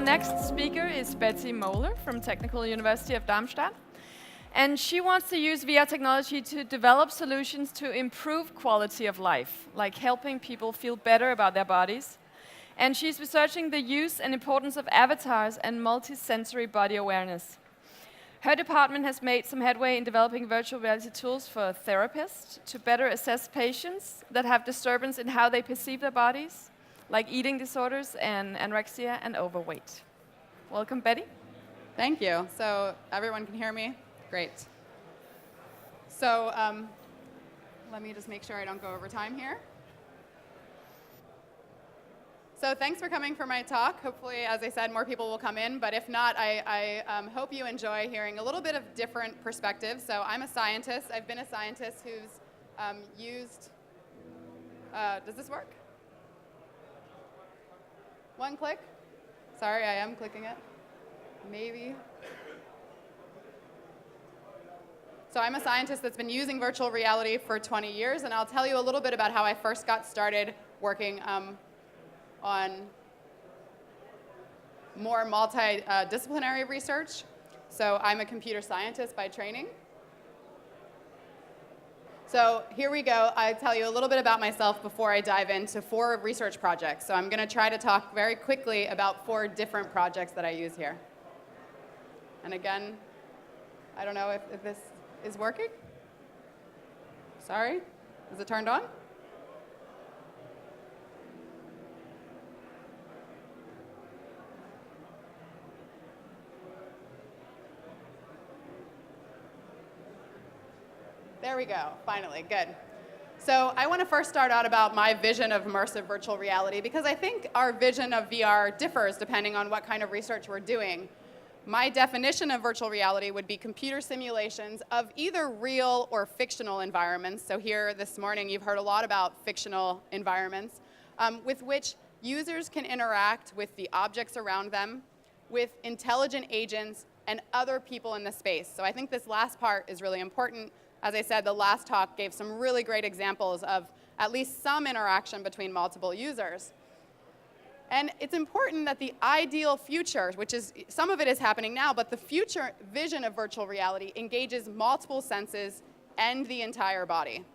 Our next speaker is Betty Mohler from Technical University of Darmstadt. And she wants to use VR technology to develop solutions to improve quality of life, like helping people feel better about their bodies. And she's researching the use and importance of avatars and multisensory body awareness. Her department has made some headway in developing virtual reality tools for therapists to better assess patients that have disturbance in how they perceive their bodies, like eating disorders and anorexia and overweight. Welcome, Betty. Thank you. So everyone can hear me? Great. So let me just make sure I don't go over time here. So thanks for coming for my talk. Hopefully, as I said, more people will come in. But if not, I hope you enjoy hearing a little bit of different perspectives. So I'm a scientist. I've been a scientist who's used... does this work? One click? Sorry, I am clicking it. Maybe. So I'm a scientist that's been using virtual reality for 20 years, and I'll tell you a little bit about how I first got started working on more multidisciplinary research. So I'm a computer scientist by training. So here we go. I'll tell you a little bit about myself before I dive into 4 research projects. So I'm going to try to talk very quickly about 4 different projects that I use here. And again, I don't know if this is working. Sorry. Is it turned on? There we go, finally, good. So I want to first start out about my vision of immersive virtual reality, because I think our vision of VR differs depending on what kind of research we're doing. My definition of virtual reality would be computer simulations of either real or fictional environments. So here this morning you've heard a lot about fictional environments with which users can interact with the objects around them, with intelligent agents, and other people in the space. So I think this last part is really important. As I said, the last talk gave some really great examples of at least some interaction between multiple users. And it's important that the ideal future, which is, some of it is happening now, but the future vision of virtual reality engages multiple senses and the entire body.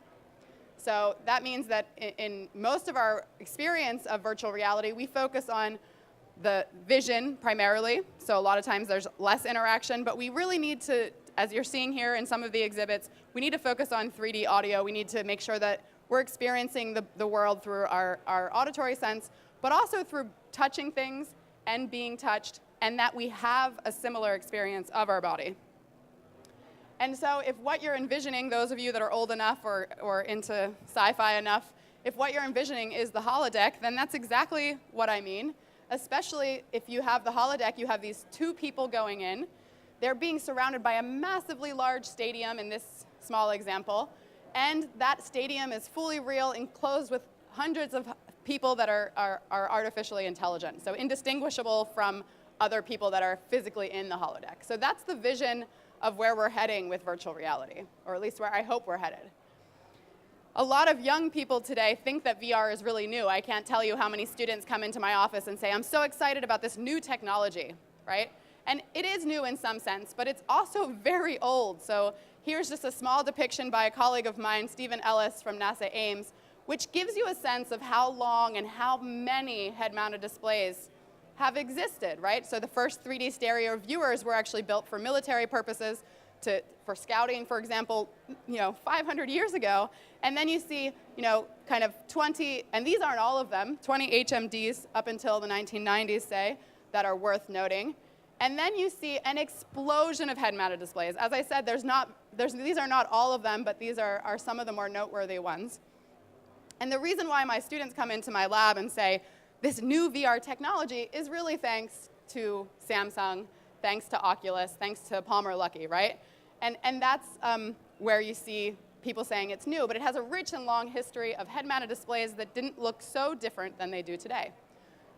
So that means that in most of our experience of virtual reality, we focus on the vision primarily. So a lot of times there's less interaction, but we really need to, as you're seeing here in some of the exhibits, we need to focus on 3D audio. We need to make sure that we're experiencing the world through our auditory sense, but also through touching things and being touched, and that we have a similar experience of our body. And so if what you're envisioning, those of you that are old enough or into sci-fi enough, if what you're envisioning is the holodeck, then that's exactly what I mean. Especially if you have the holodeck, you have these 2 people going in. They're being surrounded by a massively large stadium in this small example, and that stadium is fully real, enclosed with hundreds of people that are artificially intelligent, so indistinguishable from other people that are physically in the holodeck. So that's the vision of where we're heading with virtual reality, or at least where I hope we're headed. A lot of young people today think that VR is really new. I can't tell you how many students come into my office and say, I'm so excited about this new technology, right? And it is new in some sense, but it's also very old. So here's just a small depiction by a colleague of mine, Stephen Ellis from NASA Ames, which gives you a sense of how long and how many head-mounted displays have existed, right? So the first 3D stereo viewers were actually built for military purposes, for scouting, for example, 500 years ago. And then you see, kind of 20, and these aren't all of them, 20 HMDs up until the 1990s, say, that are worth noting. And then you see an explosion of head-mounted displays. As I said, these are not all of them, but these are some of the more noteworthy ones. And the reason why my students come into my lab and say, this new VR technology is really thanks to Samsung, thanks to Oculus, thanks to Palmer Luckey, right? And that's where you see people saying it's new, but it has a rich and long history of head-mounted displays that didn't look so different than they do today.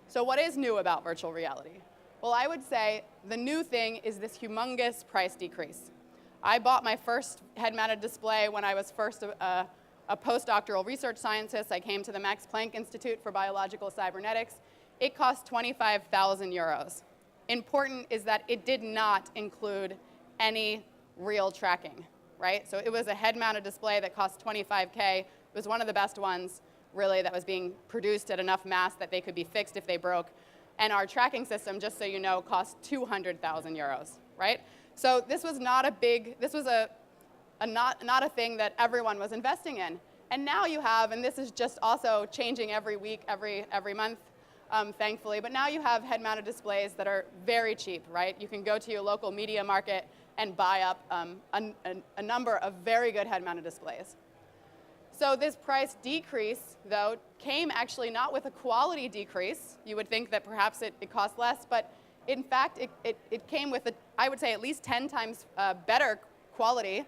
So what is new about virtual reality? Well, I would say the new thing is this humongous price decrease. I bought my first head-mounted display when I was first a postdoctoral research scientist. I came to the Max Planck Institute for Biological Cybernetics. It cost 25,000 euros. important is that it did not include any real tracking, right? So it was a head-mounted display that cost $25K. It was one of the best ones, really, that was being produced at enough mass that they could be fixed if they broke. And our tracking system, just so you know, cost 200,000 euros, right? So this was not a big, this was not a thing that everyone was investing in. And now you have, and this is just also changing every week, every month, thankfully, but now you have head-mounted displays that are very cheap, right? You can go to your local media market and buy up a number of very good head-mounted displays. So this price decrease, though, came actually not with a quality decrease. You would think that perhaps it cost less, but in fact, it came with, I would say, at least 10 times better quality.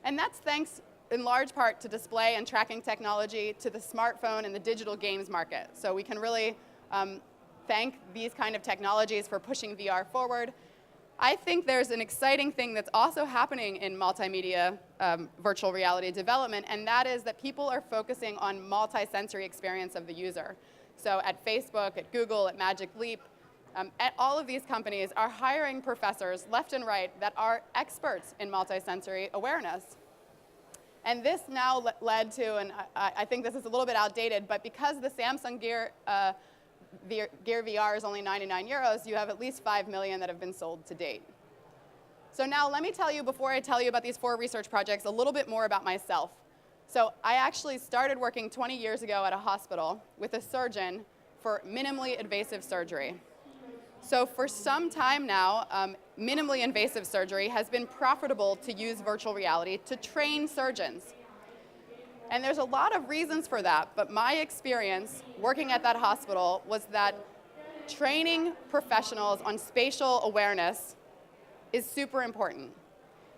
And that's thanks in large part to display and tracking technology, to the smartphone and the digital games market. So we can really thank these kind of technologies for pushing VR forward. I think there's an exciting thing that's also happening in multimedia virtual reality development, and that is that people are focusing on multisensory experience of the user. So at Facebook, at Google, at Magic Leap, at all of these companies are hiring professors left and right that are experts in multisensory awareness. And this now led to, and I think this is a little bit outdated, but because the Samsung Gear VR is only 99 euros, you have at least 5 million that have been sold to date. So now let me tell you, before I tell you about these 4 research projects, a little bit more about myself. So I actually started working 20 years ago at a hospital with a surgeon for minimally invasive surgery. So for some time now, minimally invasive surgery has been profitable to use virtual reality to train surgeons. And there's a lot of reasons for that, but my experience working at that hospital was that training professionals on spatial awareness is super important.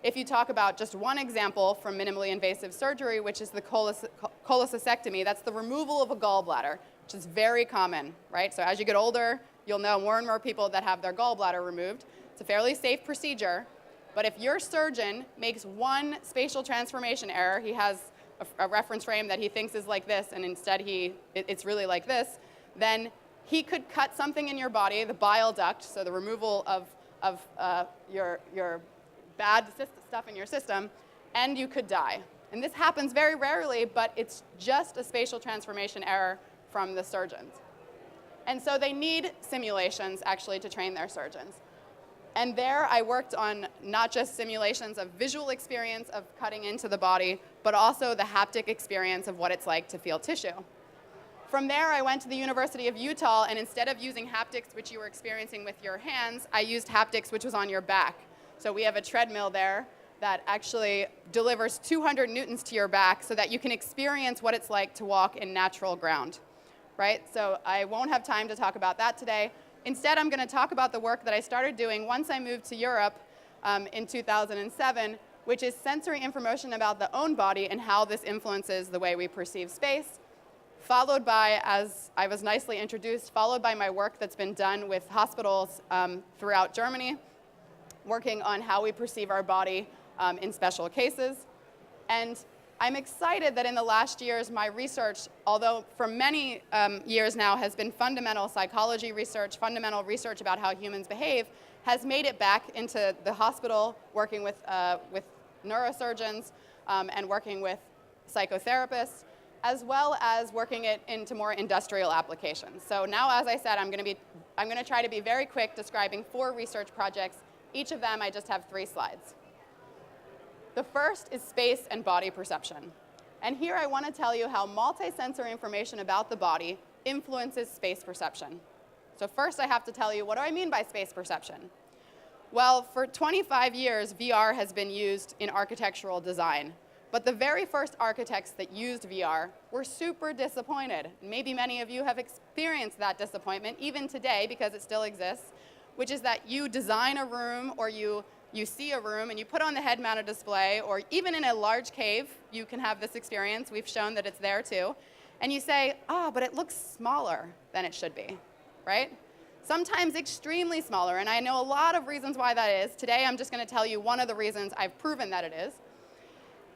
If you talk about just one example from minimally invasive surgery, which is the cholecystectomy, that's the removal of a gallbladder, which is very common, right? So as you get older, you'll know more and more people that have their gallbladder removed. It's a fairly safe procedure, but if your surgeon makes one spatial transformation error, he has a reference frame that he thinks is like this, and instead it's really like this, then he could cut something in your body, the bile duct, so the removal of your bad stuff in your system, and you could die. And this happens very rarely, but it's just a spatial transformation error from the surgeons. And so they need simulations, actually, to train their surgeons. And there I worked on not just simulations of visual experience of cutting into the body, but also the haptic experience of what it's like to feel tissue. From there, I went to the University of Utah, and instead of using haptics, which you were experiencing with your hands, I used haptics, which was on your back. So we have a treadmill there that actually delivers 200 newtons to your back so that you can experience what it's like to walk in natural ground, right? So I won't have time to talk about that today. Instead, I'm going to talk about the work that I started doing once I moved to Europe in 2007, which is sensory information about the own body and how this influences the way we perceive space, followed by, as I was nicely introduced, followed by my work that's been done with hospitals throughout Germany, working on how we perceive our body in special cases. And I'm excited that in the last years, my research, although for many years now has been fundamental psychology research, fundamental research about how humans behave, has made it back into the hospital, working with neurosurgeons and working with psychotherapists, as well as working it into more industrial applications. So now, as I said, I'm going to try to be very quick describing 4 research projects. Each of them, I just have 3 slides. The first is space and body perception. And here I want to tell you how multisensory information about the body influences space perception. So first I have to tell you, what do I mean by space perception? Well, for 25 years, VR has been used in architectural design. But the very first architects that used VR were super disappointed. Maybe many of you have experienced that disappointment, even today, because it still exists, which is that you design a room or you see a room and you put on the head-mounted display, or even in a large cave, you can have this experience. We've shown that it's there too. And you say, but it looks smaller than it should be, right? Sometimes extremely smaller, and I know a lot of reasons why that is. Today, I'm just going to tell you one of the reasons I've proven that it is.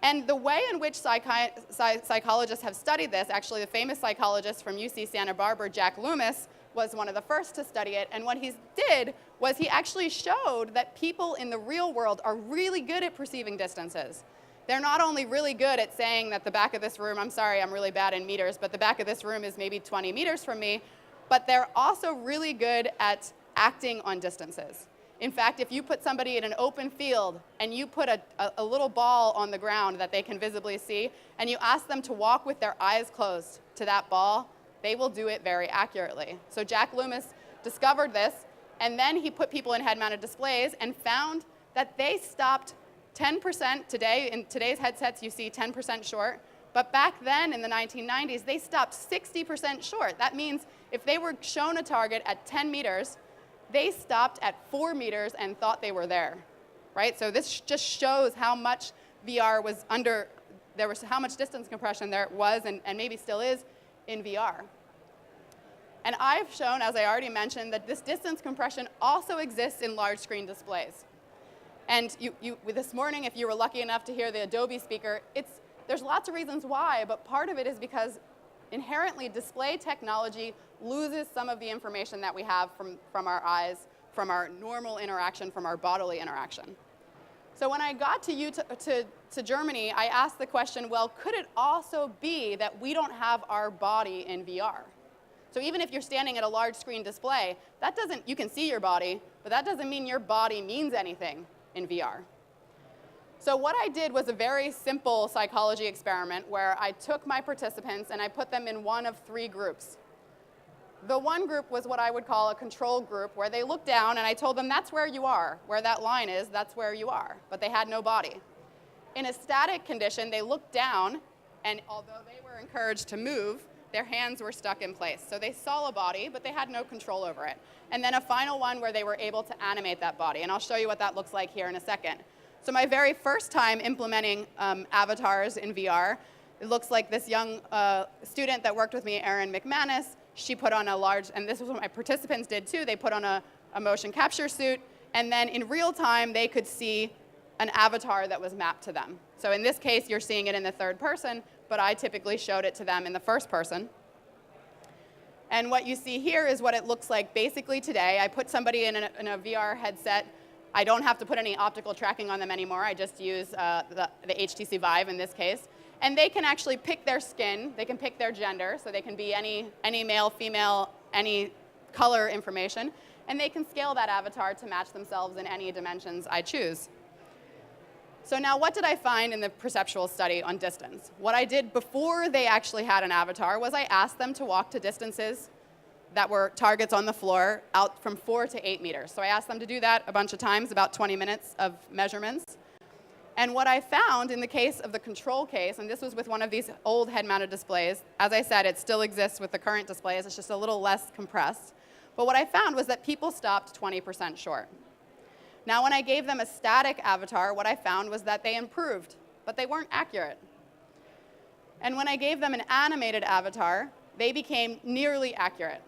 And the way in which psychologists have studied this, actually the famous psychologist from UC Santa Barbara, Jack Loomis, was one of the first to study it, and what he did was he actually showed that people in the real world are really good at perceiving distances. They're not only really good at saying that the back of this room, I'm sorry, I'm really bad in meters, but the back of this room is maybe 20 meters from me, but they're also really good at acting on distances. In fact, if you put somebody in an open field and you put a little ball on the ground that they can visibly see, and you ask them to walk with their eyes closed to that ball, they will do it very accurately. So Jack Loomis discovered this, and then he put people in head-mounted displays and found that they stopped 10% today. In today's headsets, you see 10% short. But back then, in the 1990s, they stopped 60% short. That means if they were shown a target at 10 meters, they stopped at 4 meters and thought they were there, right? So this just shows how much VR was under, there was how much distance compression there was and maybe still is in VR. And I've shown, as I already mentioned, that this distance compression also exists in large screen displays. And this morning, if you were lucky enough to hear the Adobe speaker, there's lots of reasons why, but part of it is because inherently display technology loses some of the information that we have from our eyes, from our normal interaction, from our bodily interaction. So when I got to Germany, I asked the question, well, could it also be that we don't have our body in VR? So even if you're standing at a large screen display, you can see your body, but that doesn't mean your body means anything in VR. So what I did was a very simple psychology experiment where I took my participants and I put them in one of 3 groups. The one group was what I would call a control group, where they looked down and I told them that's where you are. Where that line is, that's where you are. But they had no body. In a static condition, they looked down, and although they were encouraged to move, their hands were stuck in place. So they saw a body, but they had no control over it. And then a final one where they were able to animate that body. And I'll show you what that looks like here in a second. So my very first time implementing avatars in VR, it looks like this young student that worked with me, Erin McManus. She put on a large, and this was what my participants did too, they put on a motion capture suit, and then in real time they could see an avatar that was mapped to them. So in this case, you're seeing it in the third person, but I typically showed it to them in the first person. And what you see here is what it looks like basically today. I put somebody in a VR headset. I don't have to put any optical tracking on them anymore. I just use the HTC Vive in this case. And they can actually pick their skin. They can pick their gender, so they can be any male, female, any color information. And they can scale that avatar to match themselves in any dimensions I choose. So now what did I find in the perceptual study on distance? What I did before they actually had an avatar was I asked them to walk to distances that were targets on the floor out from 4 to 8 meters. So I asked them to do that a bunch of times, about 20 minutes of measurements. And what I found in the case of the control case, and this was with one of these old head-mounted displays, as I said, it still exists with the current displays, it's just a little less compressed. But what I found was that people stopped 20% short. Now, when I gave them a static avatar, what I found was that they improved, but they weren't accurate. And when I gave them an animated avatar, they became nearly accurate.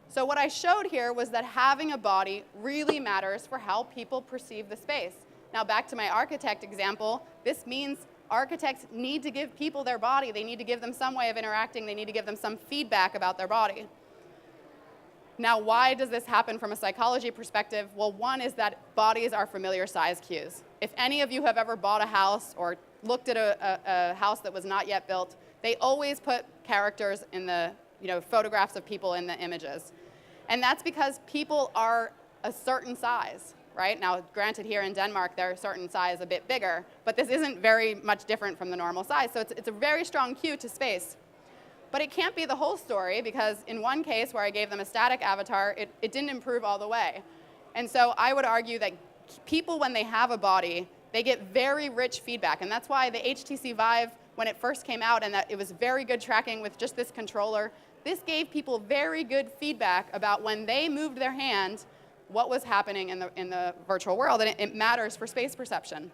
So what I showed here was that having a body really matters for how people perceive the space. Now, back to my architect example, this means architects need to give people their body. They need to give them some way of interacting. They need to give them some feedback about their body. Now, why does this happen from a psychology perspective? Well, one is that bodies are familiar size cues. If any of you have ever bought a house or looked at a house that was not yet built, they always put characters in the, photographs of people in the images. And that's because people are a certain size, right? Now, granted, here in Denmark, they're a certain size a bit bigger, but this isn't very much different from the normal size. So it's a very strong cue to space. But it can't be the whole story, because in one case where I gave them a static avatar, it didn't improve all the way. And so I would argue that people, when they have a body, they get very rich feedback. And that's why the HTC Vive, when it first came out, and that it was very good tracking with just this controller, this gave people very good feedback about when they moved their hand, what was happening in the virtual world. And it matters for space perception.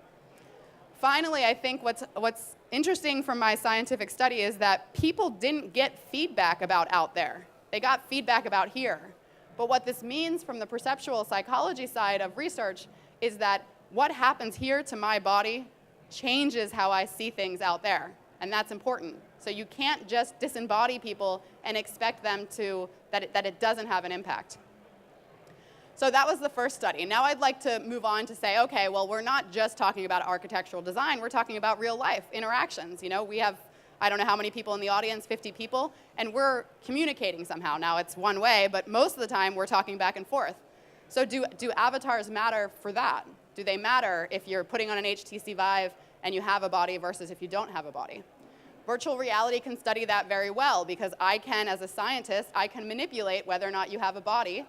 Finally, I think what's interesting from my scientific study is that people didn't get feedback about out there. They got feedback about here. But what this means from the perceptual psychology side of research is that what happens here to my body changes how I see things out there. And that's important. So you can't just disembody people and expect them that it doesn't have an impact. So that was the first study. Now I'd like to move on to say, okay, well, we're not just talking about architectural design, we're talking about real life interactions. We have, I don't know how many people in the audience, 50 people, and we're communicating somehow. Now it's one way, but most of the time we're talking back and forth. So do avatars matter for that? Do they matter if you're putting on an HTC Vive and you have a body versus if you don't have a body? Virtual reality can study that very well because I can, as a scientist, I can manipulate whether or not you have a body,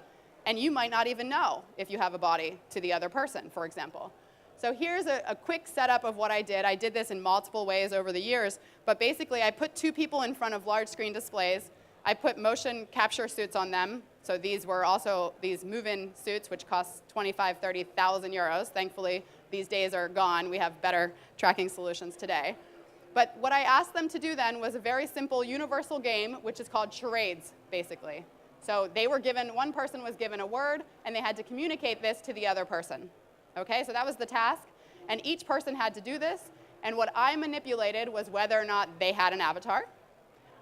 and you might not even know if you have a body to the other person, for example. So here's a quick setup of what I did. I did this in multiple ways over the years, but basically I put two people in front of large screen displays. I put motion capture suits on them. So these were also these move-in suits, which cost 25,000, 30,000 euros. Thankfully, these days are gone. We have better tracking solutions today. But what I asked them to do then was a very simple universal game, which is called charades, basically. So they were given, one person was given a word, and they had to communicate this to the other person. Okay, so that was the task, and each person had to do this, and what I manipulated was whether or not they had an avatar,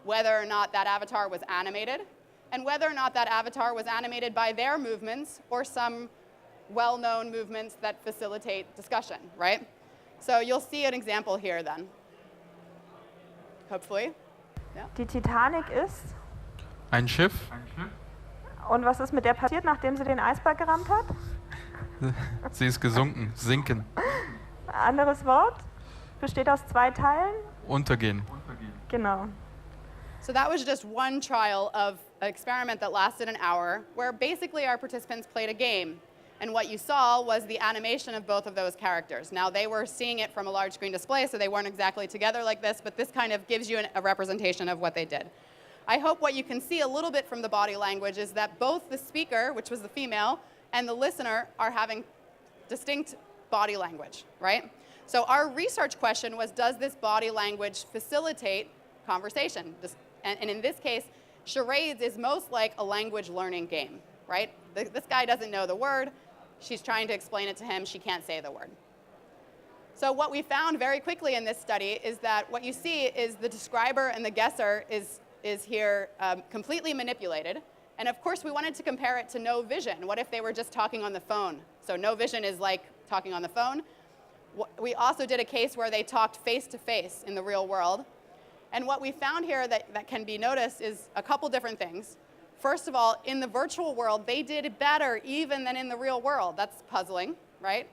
whether or not that avatar was animated, and whether or not that avatar was animated by their movements or some well-known movements that facilitate discussion, right? So you'll see an example here then. Hopefully. Yeah. Die Titanic ist. Ein Schiff. Und was ist mit der passiert, nachdem sie den Eisberg gerammt hat? Sie ist gesunken, sinken, Anderes Wort. Besteht aus 2 Teilen. untergehen. Genau. So that was just one trial of an experiment that lasted an hour, where basically our participants played a game. And what you saw was the animation of both of those characters. Now, they were seeing it from a large screen display, so they weren't exactly together like this, but this kind of gives you a representation of what they did. I hope what you can see a little bit from the body language is that both the speaker, which was the female, and the listener are having distinct body language, right? So our research question was, does this body language facilitate conversation? And in this case, charades is most like a language learning game, right? This guy doesn't know the word. She's trying to explain it to him. She can't say the word. So what we found very quickly in this study is that what you see is the describer and the guesser is here completely manipulated. And of course, we wanted to compare it to no vision. What if they were just talking on the phone? So no vision is like talking on the phone. We also did a case where they talked face-to-face in the real world. And what we found here that can be noticed is a couple different things. First of all, in the virtual world, they did better even than in the real world. That's puzzling, right?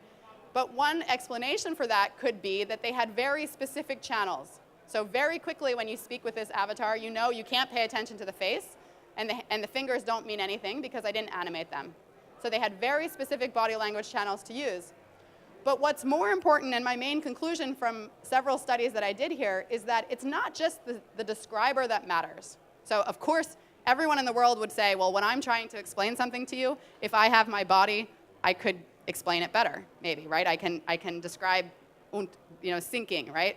But one explanation for that could be that they had very specific channels. So very quickly when you speak with this avatar, you know you can't pay attention to the face, and the fingers don't mean anything because I didn't animate them. So they had very specific body language channels to use. But what's more important, and my main conclusion from several studies that I did here, is that it's not just the describer that matters. So of course, everyone in the world would say, well, when I'm trying to explain something to you, if I have my body, I could explain it better, maybe, right? I can describe, sinking, right?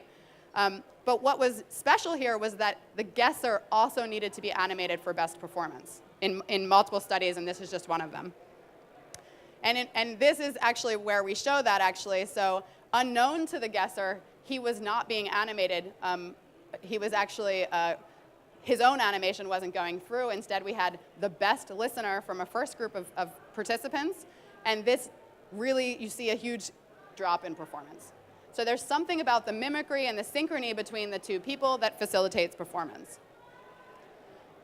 But what was special here was that the guesser also needed to be animated for best performance in multiple studies, and this is just one of them. And this is actually where we show that, actually. So unknown to the guesser, he was not being animated. He was actually... his own animation wasn't going through. Instead, we had the best listener from a first group of participants. And this really, you see a huge drop in performance. So there's something about the mimicry and the synchrony between the two people that facilitates performance.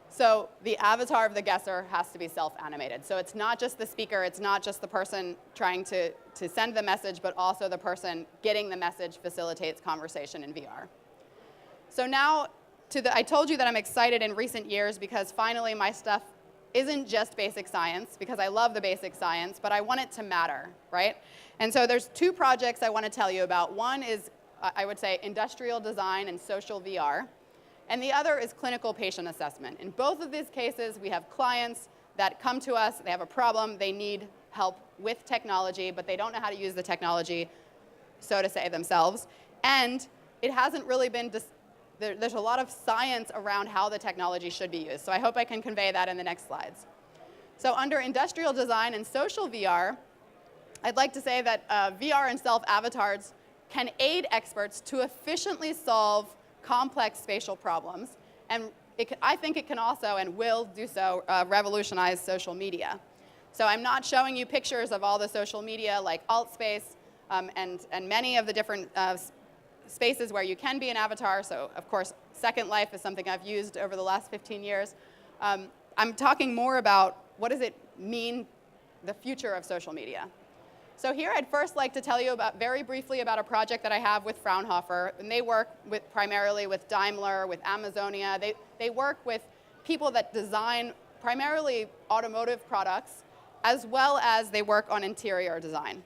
So the avatar of the guesser has to be self-animated. So it's not just the speaker, it's not just the person trying to send the message, but also the person getting the message facilitates conversation in VR. So now, I told you that I'm excited in recent years because finally my stuff isn't just basic science, because I love the basic science, but I want it to matter, right? And so there's 2 projects I want to tell you about. One is, I would say, industrial design and social VR, and the other is clinical patient assessment. In both of these cases, we have clients that come to us, they have a problem, they need help with technology, but they don't know how to use the technology, so to say, themselves, and it hasn't really been there's a lot of science around how the technology should be used. So I hope I can convey that in the next slides. So under industrial design and social VR, I'd like to say that VR and self-avatars can aid experts to efficiently solve complex spatial problems. And I think it can also, and will do so, revolutionize social media. So I'm not showing you pictures of all the social media like AltSpace and many of the different spaces where you can be an avatar. So of course, Second Life is something I've used over the last 15 years. I'm talking more about what does it mean, the future of social media. So here I'd first like to tell you very briefly about a project that I have with Fraunhofer. And they work primarily with Daimler, with Amazonia. They work with people that design primarily automotive products, as well as they work on interior design.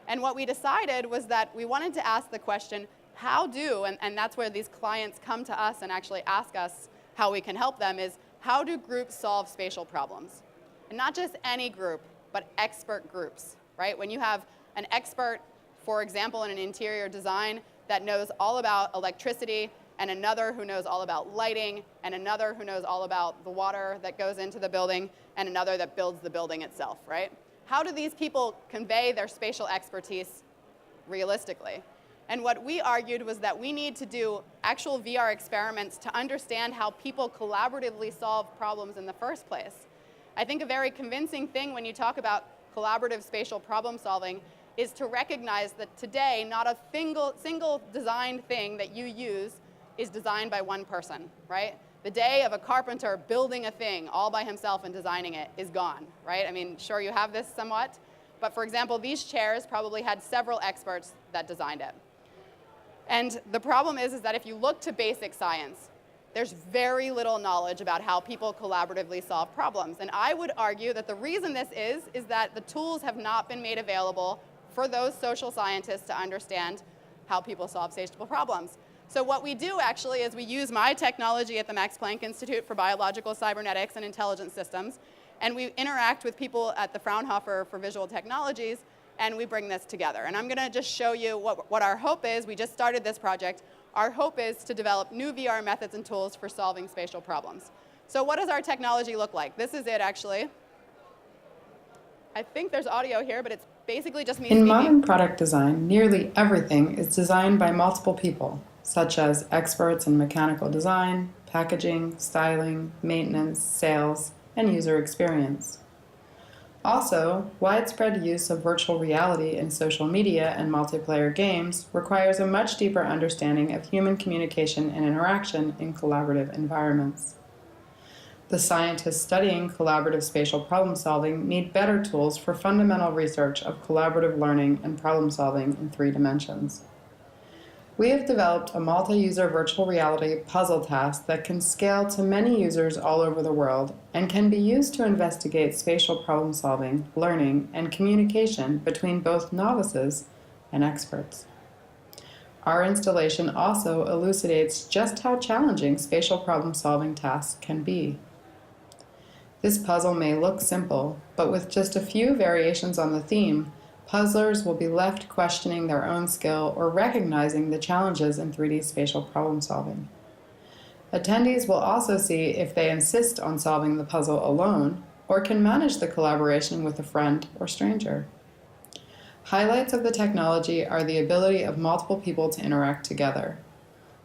And what we decided was that we wanted to ask the question, how do, and that's where these clients come to us and actually ask us how we can help them, is how do groups solve spatial problems? And not just any group, but expert groups, right? When you have an expert, for example, in an interior design that knows all about electricity, and another who knows all about lighting, and another who knows all about the water that goes into the building, and another that builds the building itself, right? How do these people convey their spatial expertise realistically? And what we argued was that we need to do actual VR experiments to understand how people collaboratively solve problems in the first place. I think a very convincing thing when you talk about collaborative spatial problem solving is to recognize that today not a single designed thing that you use is designed by one person, right? The day of a carpenter building a thing all by himself and designing it is gone, right? I mean, sure, you have this somewhat, but for example, these chairs probably had several experts that designed it. And the problem is that if you look to basic science, there's very little knowledge about how people collaboratively solve problems. And I would argue that the reason this is that the tools have not been made available for those social scientists to understand how people solve spatial problems. So what we do actually is we use my technology at the Max Planck Institute for Biological Cybernetics and Intelligent Systems, and we interact with people at the Fraunhofer for Visual Technologies, and we bring this together. And I'm going to just show you what our hope is. We just started this project. Our hope is to develop new VR methods and tools for solving spatial problems. So what does our technology look like? This is it, actually. I think there's audio here, but it's basically just me In speaking. modern product design, nearly everything is designed by multiple people, such as experts in mechanical design, packaging, styling, maintenance, sales, and user experience. Also, widespread use of virtual reality in social media and multiplayer games requires a much deeper understanding of human communication and interaction in collaborative environments. The scientists studying collaborative spatial problem solving need better tools for fundamental research of collaborative learning and problem solving in 3 dimensions. We have developed a multi-user virtual reality puzzle task that can scale to many users all over the world and can be used to investigate spatial problem solving, learning, and communication between both novices and experts. Our installation also elucidates just how challenging spatial problem solving tasks can be. This puzzle may look simple, but with just a few variations on the theme, puzzlers will be left questioning their own skill or recognizing the challenges in 3D spatial problem solving. Attendees will also see if they insist on solving the puzzle alone or can manage the collaboration with a friend or stranger. Highlights of the technology are the ability of multiple people to interact together.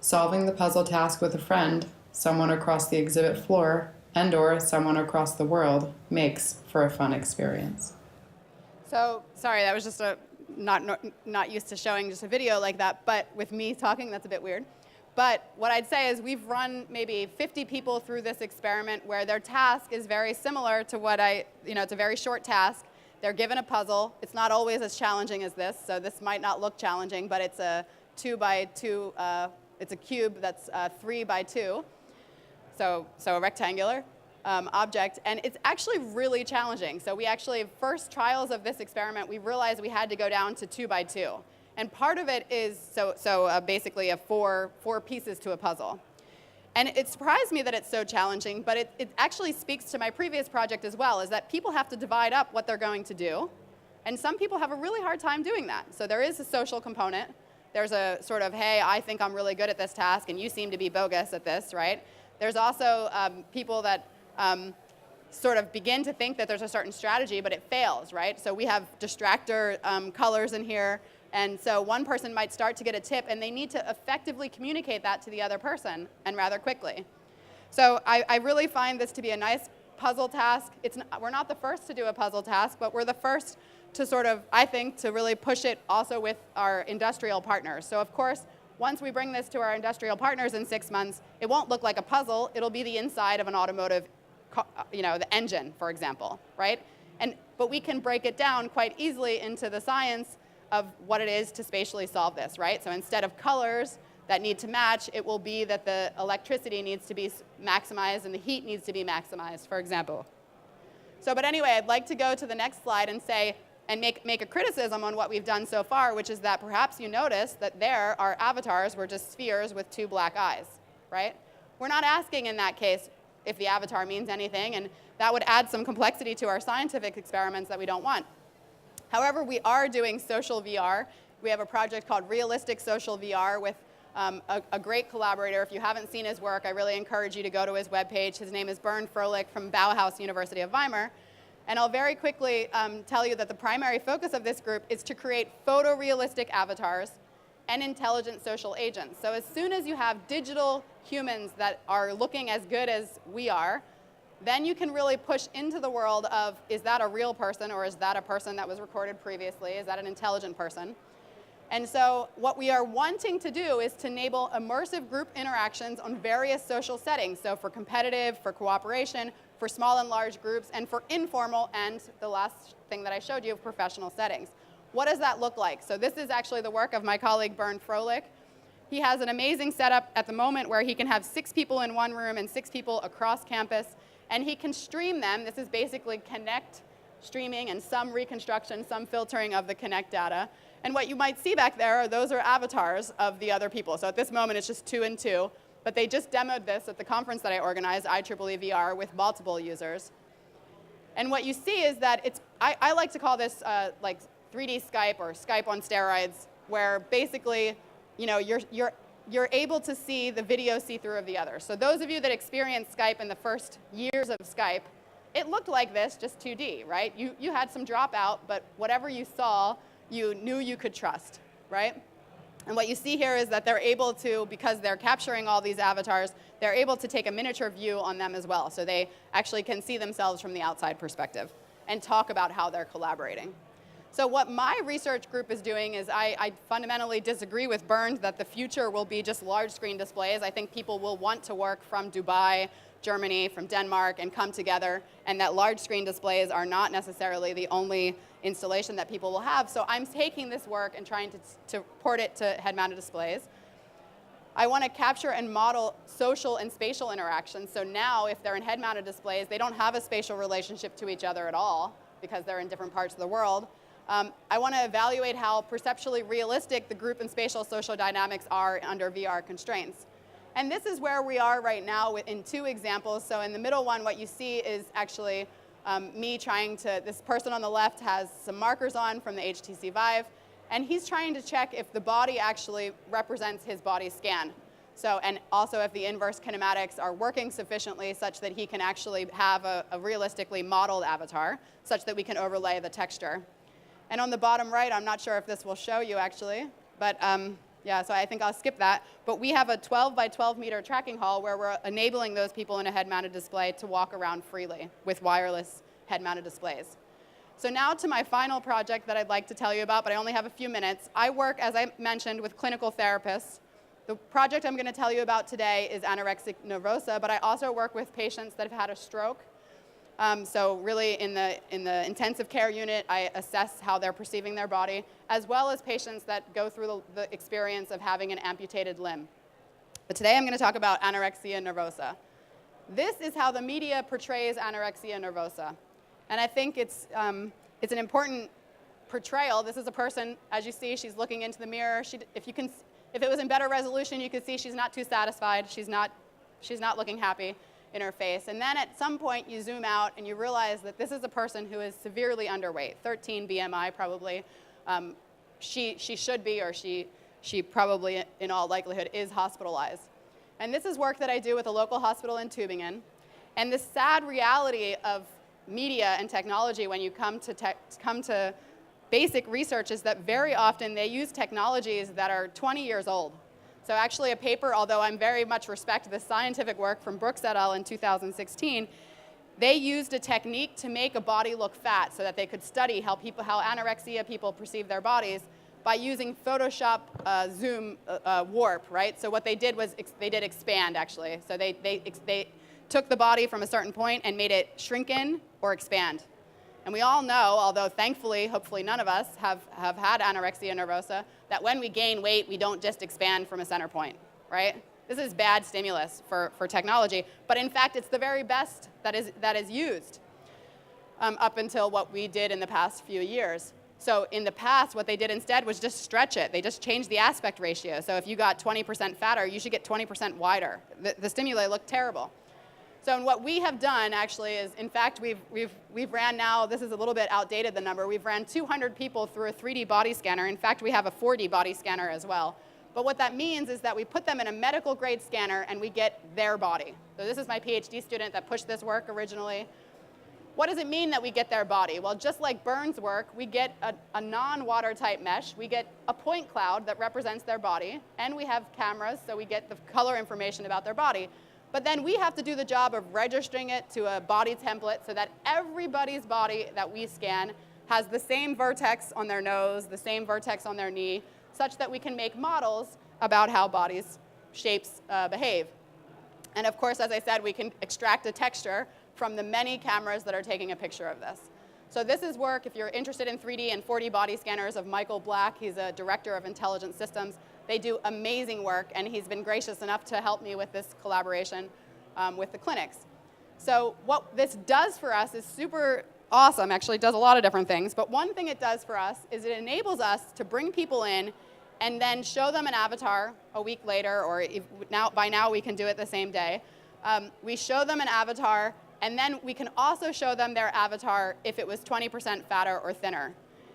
Solving the puzzle task with a friend, someone across the exhibit floor, and/or someone across the world makes for a fun experience. So, sorry, that was just not used to showing just a video like that, but with me talking, that's a bit weird. But what I'd say is we've run maybe 50 people through this experiment where their task is very similar to it's a very short task. They're given a puzzle. It's not always as challenging as this, so this might not look challenging, but it's a 2 by 2, it's a cube that's 3 by 2, so a rectangular object, and it's actually really challenging. So we actually, first trials of this experiment, we realized we had to go down to 2 by 2. And part of it is, basically a four pieces to a puzzle. And it surprised me that it's so challenging, but it actually speaks to my previous project as well, is that people have to divide up what they're going to do. And some people have a really hard time doing that. So there is a social component. There's a sort of, hey, I think I'm really good at this task, and you seem to be bogus at this, right? There's also people that sort of begin to think that there's a certain strategy, but it fails, right? So we have distractor colors in here. And so one person might start to get a tip, and they need to effectively communicate that to the other person, and rather quickly. So I really find this to be a nice puzzle task. We're not the first to do a puzzle task, but we're the first to sort of, I think, to really push it also with our industrial partners. So of course, once we bring this to our industrial partners in 6 months, it won't look like a puzzle. It'll be the inside of an automotive, the engine, for example, right? But we can break it down quite easily into the science of what it is to spatially solve this, right? So instead of colors that need to match, it will be that the electricity needs to be maximized and the heat needs to be maximized, for example. So, but anyway, I'd like to go to the next slide and say, and make a criticism on what we've done so far, which is that perhaps you notice that there, our avatars were just spheres with 2 black eyes, right? We're not asking in that case if the avatar means anything, and that would add some complexity to our scientific experiments that we don't want. However, we are doing social VR. We have a project called Realistic Social VR with a great collaborator. If you haven't seen his work, I really encourage you to go to his webpage. His name is Bernd Froelich from Bauhaus University of Weimar. And I'll very quickly tell you that the primary focus of this group is to create photorealistic avatars and intelligent social agents. So as soon as you have digital humans that are looking as good as we are, then you can really push into the world of, is that a real person, or is that a person that was recorded previously? Is that an intelligent person? And so what we are wanting to do is to enable immersive group interactions on various social settings. So for competitive, for cooperation, for small and large groups, and for informal, and the last thing that I showed you, of professional settings. What does that look like? So this is actually the work of my colleague Bernd Froelich. He has an amazing setup at the moment where he can have 6 people in one room and 6 people across campus, and he can stream them. This is basically Connect streaming and some reconstruction, some filtering of the Connect data. And what you might see back there, those are avatars of the other people. So at this moment, it's just 2 and 2. But they just demoed this at the conference that I organized, IEEE VR, with multiple users. And what you see is that I like to call this like 3D Skype or Skype on steroids, where basically, you're able to see the video see-through of the other. So those of you that experienced Skype in the first years of Skype, it looked like this, just 2D, right? You had some dropout, but whatever you saw, you knew you could trust, right? And what you see here is that they're able to, because they're capturing all these avatars, they're able to take a miniature view on them as well. So they actually can see themselves from the outside perspective and talk about how they're collaborating. So what my research group is doing is I fundamentally disagree with Bernd that the future will be just large screen displays. I think people will want to work from Dubai, Germany, from Denmark, and come together, and that large screen displays are not necessarily the only installation that people will have. So I'm taking this work and trying to port it to head-mounted displays. I want to capture and model social and spatial interactions. So now, if they're in head-mounted displays, they don't have a spatial relationship to each other at all because they're in different parts of the world. I want to evaluate how perceptually realistic the group and spatial social dynamics are under VR constraints. And this is where we are right now in 2 examples. So in the middle one, what you see is actually me trying to, this person on the left has some markers on from the HTC Vive, and he's trying to check if the body actually represents his body scan. So, and also if the inverse kinematics are working sufficiently such that he can actually have a realistically modeled avatar, such that we can overlay the texture. And on the bottom right, I'm not sure if this will show you actually, but yeah, so I think I'll skip that. But we have a 12 by 12 meter tracking hall where we're enabling those people in a head-mounted display to walk around freely with wireless head-mounted displays. So now to my final project that I'd like to tell you about, but I only have a few minutes. I work, as I mentioned, with clinical therapists. The project I'm going to tell you about today is Anorexia Nervosa, but I also work with patients that have had a stroke. So really in the intensive care unit, I assess how they're perceiving their body, as well as patients that go through the experience of having an amputated limb. But today I'm going to talk about anorexia nervosa. This is how the media portrays anorexia nervosa. And I think it's an important portrayal. This is a person, as you see, she's looking into the mirror. If it was in better resolution, you could see she's not too satisfied. She's not looking happy in her face. And then at some point you zoom out and you realize that this is a person who is severely underweight, 13 BMI probably. She should be, or she probably in all likelihood is hospitalized. And this is work that I do with a local hospital in Tübingen. And the sad reality of media and technology when you come to basic research is that very often they use technologies that are 20 years old. So actually a paper, although I'm very much respect the scientific work from Brooks et al. In 2016, they used a technique to make a body look fat so that they could study how anorexia people perceive their bodies by using Photoshop zoom warp, right? So what they did was they did expand, actually. So they took the body from a certain point and made it shrink in or expand. And we all know, although thankfully, hopefully none of us have had anorexia nervosa, that when we gain weight, we don't just expand from a center point, right? This is bad stimulus for technology, but in fact, it's the very best that is used up until what we did in the past few years. So in the past, what they did instead was just stretch it. They just changed the aspect ratio. So if you got 20% fatter, you should get 20% wider. The stimuli look terrible. So what we have done actually is, in fact, we've ran now, this is a little bit outdated, the number, we've ran 200 people through a 3D body scanner. In fact, we have a 4D body scanner as well. But what that means is that we put them in a medical grade scanner and we get their body. So this is my PhD student that pushed this work originally. What does it mean that we get their body? Well, just like Burns' work, we get a non-watertight mesh. We get a point cloud that represents their body, and we have cameras, so we get the color information about their body. But then we have to do the job of registering it to a body template so that everybody's body that we scan has the same vertex on their nose, the same vertex on their knee, such that we can make models about how bodies' shapes behave. And of course, as I said, we can extract a texture from the many cameras that are taking a picture of this. So this is work, if you're interested in 3D and 4D body scanners, of Michael Black. He's a director of intelligent systems. They do amazing work, and he's been gracious enough to help me with this collaboration with the clinics. So what this does for us is super awesome. Actually, it does a lot of different things. But one thing it does for us is it enables us to bring people in and then show them an avatar a week later, or by now we can do it the same day. We show them an avatar, and then we can also show them their avatar if it was 20% fatter or thinner.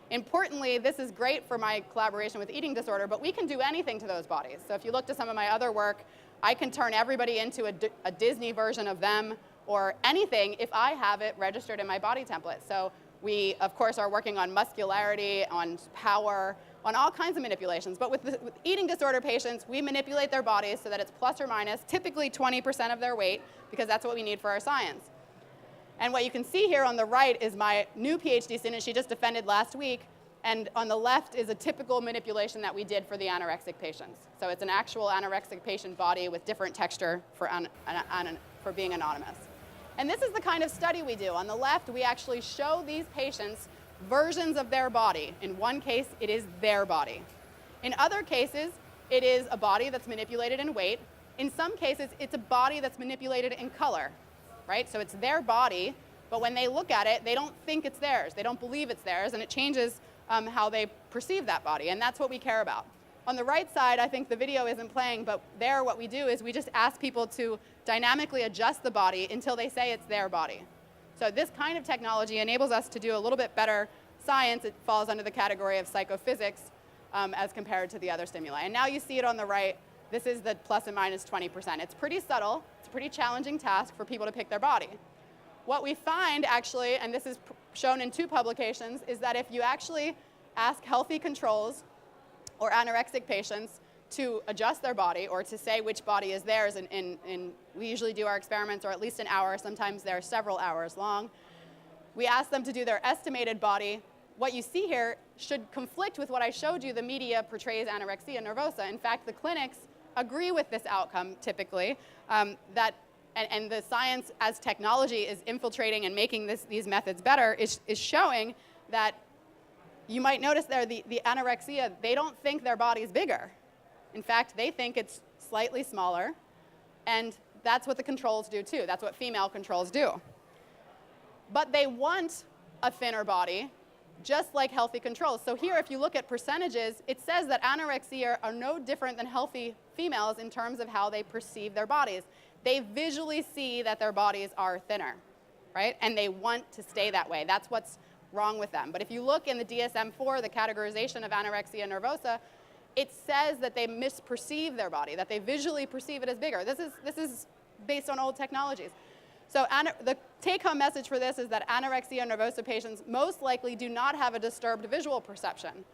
Importantly, this is great for my collaboration with eating disorder, but we can do anything to those bodies. So if you look to some of my other work, I can turn everybody into a Disney version of them or anything if I have it registered in my body template. So we, of course, are working on muscularity, on power, on all kinds of manipulations. But with eating disorder patients, we manipulate their bodies so that it's plus or minus, typically 20% of their weight, because that's what we need for our science. And what you can see here on the right is my new PhD student. She just defended last week. And on the left is a typical manipulation that we did for the anorexic patients. So it's an actual anorexic patient body with different texture for being anonymous. And this is the kind of study we do. On the left, we actually show these patients versions of their body. In one case, it is their body. In other cases, it is a body that's manipulated in weight. In some cases, it's a body that's manipulated in color, right? So it's their body, but when they look at it, they don't think it's theirs. They don't believe it's theirs, and it changes how they perceive that body, and that's what we care about. On the right side, I think the video isn't playing, but there what we do is we just ask people to dynamically adjust the body until they say it's their body. So this kind of technology enables us to do a little bit better science. It falls under the category of psychophysics as compared to the other stimuli. And now you see it on the right. This is the plus and minus 20%. It's pretty subtle. It's a pretty challenging task for people to pick their body. What we find actually, and this is shown in 2 publications, is that if you actually ask healthy controls or anorexic patients to adjust their body or to say which body is theirs, and we usually do our experiments, or at least an hour, sometimes they're several hours long. We ask them to do their estimated body. What you see here should conflict with what I showed you the media portrays anorexia nervosa. In fact, the clinics agree with this outcome typically, and the science as technology is infiltrating and making these methods better is showing that you might notice there the anorexia, they don't think their body's bigger. In fact, they think it's slightly smaller, and that's what the controls do too. That's what female controls do. But they want a thinner body, just like healthy controls. So here, if you look at percentages, it says that anorexia are no different than healthy females in terms of how they perceive their bodies. They visually see that their bodies are thinner, right? And they want to stay that way. That's what's wrong with them. But if you look in the DSM-4, the categorization of anorexia nervosa, it says that they misperceive their body, that they visually perceive it as bigger. This is based on old technologies. So the take-home message for this is that anorexia nervosa patients most likely do not have a disturbed visual perception.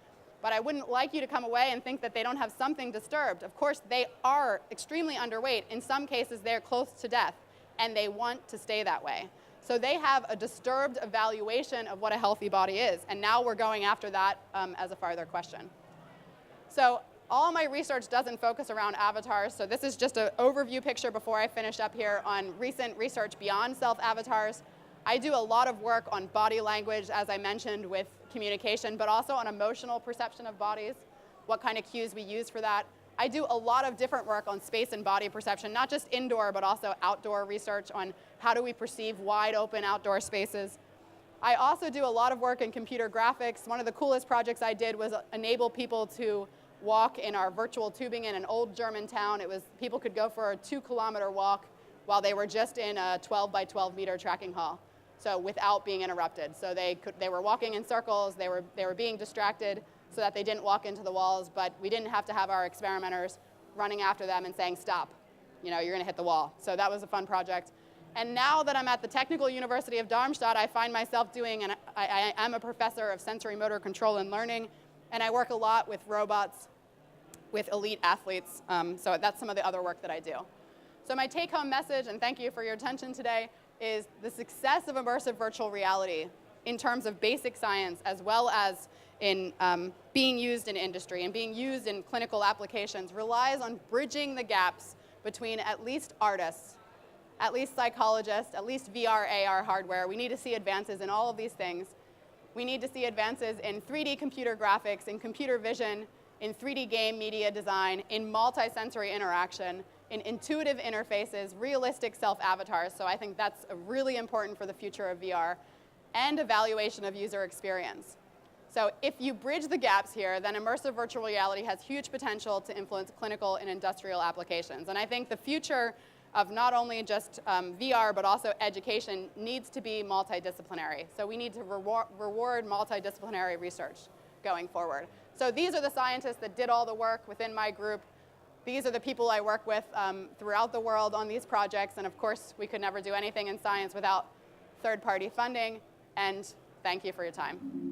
But I wouldn't like you to come away and think that they don't have something disturbed. Of course, they are extremely underweight. In some cases, they're close to death, and they want to stay that way. So they have a disturbed evaluation of what a healthy body is. And now we're going after that as a further question. So all my research doesn't focus around avatars. So this is just an overview picture before I finish up here on recent research beyond self-avatars. I do a lot of work on body language, as I mentioned, with communication, but also on emotional perception of bodies, what kind of cues we use for that. I do a lot of different work on space and body perception, not just indoor, but also outdoor research on how do we perceive wide open outdoor spaces. I also do a lot of work in computer graphics. One of the coolest projects I did was enable people to walk in our virtual tubing in an old German town. People could go for a 2-kilometer walk while they were just in a 12 by 12 meter tracking hall, so without being interrupted. So they were walking in circles, they were being distracted so that they didn't walk into the walls, but we didn't have to have our experimenters running after them and saying, stop, you're going to hit the wall. So that was a fun project. And now that I'm at the Technical University of Darmstadt, I find myself I am a professor of sensory motor control and learning, and I work a lot with robots, with elite athletes. So that's some of the other work that I do. So my take-home message, and thank you for your attention today, is the success of immersive virtual reality in terms of basic science, as well as in being used in industry and being used in clinical applications, relies on bridging the gaps between at least artists, at least psychologists, at least VR, AR hardware. We need to see advances in all of these things. We need to see advances in 3D computer graphics, in computer vision, in 3D game media design, in multisensory interaction, in intuitive interfaces, realistic self-avatars. So I think that's really important for the future of VR, and evaluation of user experience. So if you bridge the gaps here, then immersive virtual reality has huge potential to influence clinical and industrial applications. And I think the future of not only just VR, but also education needs to be multidisciplinary. So we need to reward multidisciplinary research going forward. So these are the scientists that did all the work within my group. These are the people I work with throughout the world on these projects. And of course, we could never do anything in science without third-party funding. And thank you for your time.